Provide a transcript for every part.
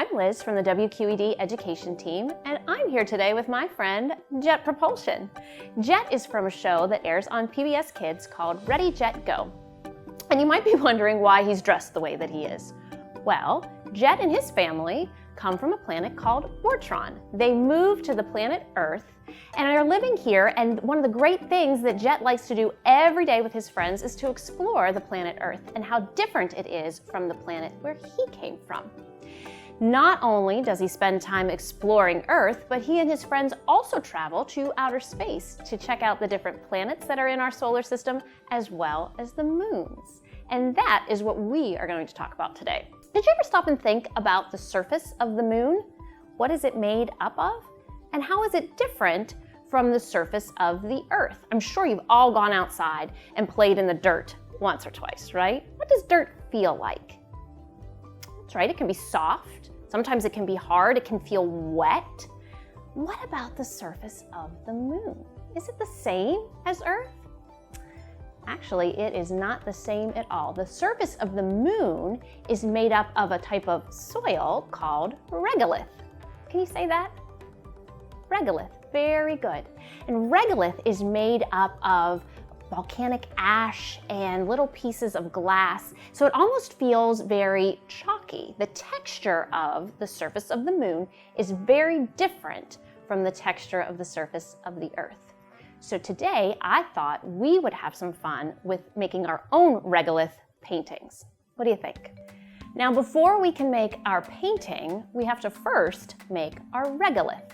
I'm Liz from the WQED education team, and I'm here today with my friend, Jet Propulsion. Jet is from a show that airs on PBS Kids called Ready, Jet, Go. And you might be wondering why he's dressed the way that he is. Well, Jet and his family come from a planet called Wartron. They moved to the planet Earth and are living here, and one of the great things that Jet likes to do every day with his friends is to explore the planet Earth and how different it is from the planet where he came from. Not only does he spend time exploring Earth, but he and his friends also travel to outer space to check out the different planets that are in our solar system, as well as the moons. And that is what we are going to talk about today. Did you ever stop and think about the surface of the moon? What is it made up of? And how is it different from the surface of the Earth? I'm sure you've all gone outside and played in the dirt once or twice, right? What does dirt feel like? That's right, it can be soft. Sometimes it can be hard. It can feel wet. What about the surface of the moon? Is it the same as Earth? Actually, it is not the same at all. The surface of the moon is made up of a type of soil called regolith. Can you say that? Regolith, very good. And regolith is made up of volcanic ash and little pieces of glass, so it almost feels very chalky. The texture of the surface of the moon is very different from the texture of the surface of the Earth. So today, I thought we would have some fun with making our own regolith paintings. What do you think? Now, before we can make our painting, we have to first make our regolith.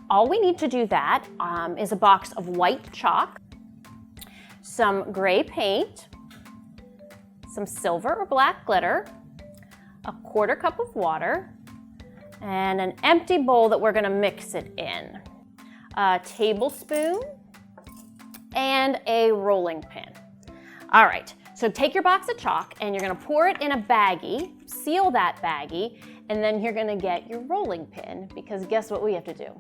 All we need to do that is a box of white chalk, some gray paint, some silver or black glitter, a 1/4 cup of water, and an empty bowl that we're going to mix it in, a tablespoon, and a rolling pin. All right, so take your box of chalk and you're going to pour it in a baggie, seal that baggie, and then you're going to get your rolling pin, because guess what we have to do?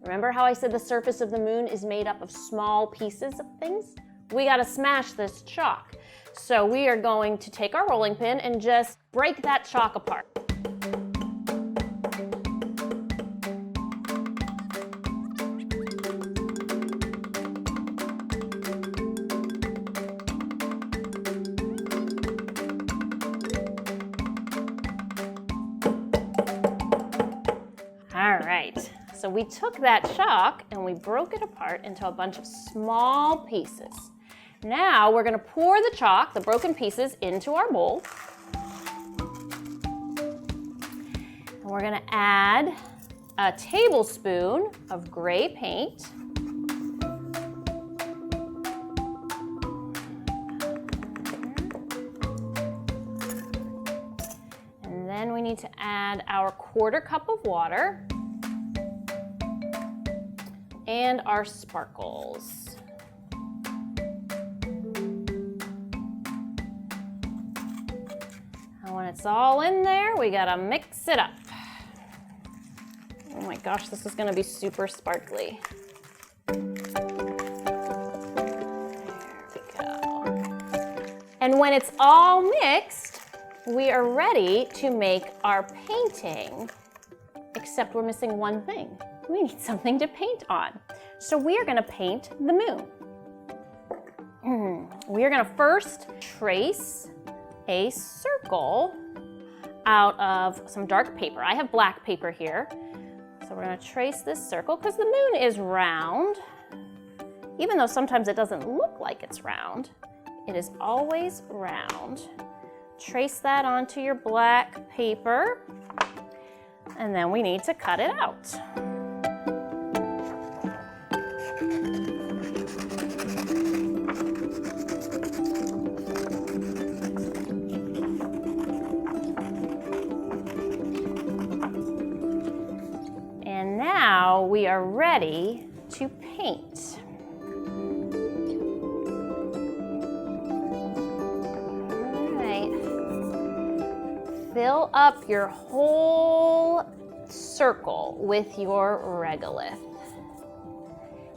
Remember how I said the surface of the moon is made up of small pieces of things? We got to smash this chalk. So we are going to take our rolling pin and just break that chalk apart. All right, so we took that chalk and we broke it apart into a bunch of small pieces. Now we're going to pour the chalk, the broken pieces, into our bowl. And we're going to add a tablespoon of gray paint. And then we need to add our 1/4 cup of water and our sparkles. And when it's all in there, we gotta mix it up. Oh my gosh, this is gonna be super sparkly. There we go. And when it's all mixed, we are ready to make our painting, except we're missing one thing. We need something to paint on. So we are gonna paint the moon. We are gonna first trace a circle out of some dark paper. I have black paper here. So we're gonna trace this circle because the moon is round. Even though sometimes it doesn't look like it's round, it is always round. Trace that onto your black paper, and then we need to cut it out. And now we are ready to paint. Fill up your whole circle with your regolith.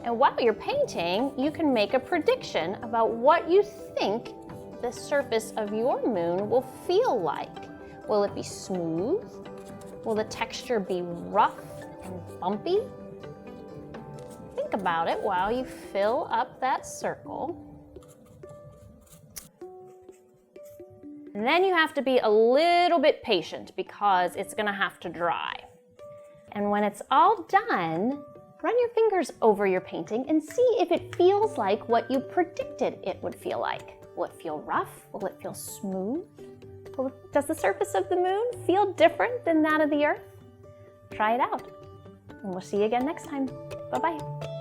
And while you're painting, you can make a prediction about what you think the surface of your moon will feel like. Will it be smooth, Will the texture be rough and bumpy? Think about it while you fill up that circle. And then you have to be a little bit patient because it's gonna have to dry. And when it's all done, run your fingers over your painting and see if it feels like what you predicted it would feel like. Will it feel rough? Will it feel smooth? Does the surface of the moon feel different than that of the Earth? Try it out. And we'll see you again next time. Bye-bye.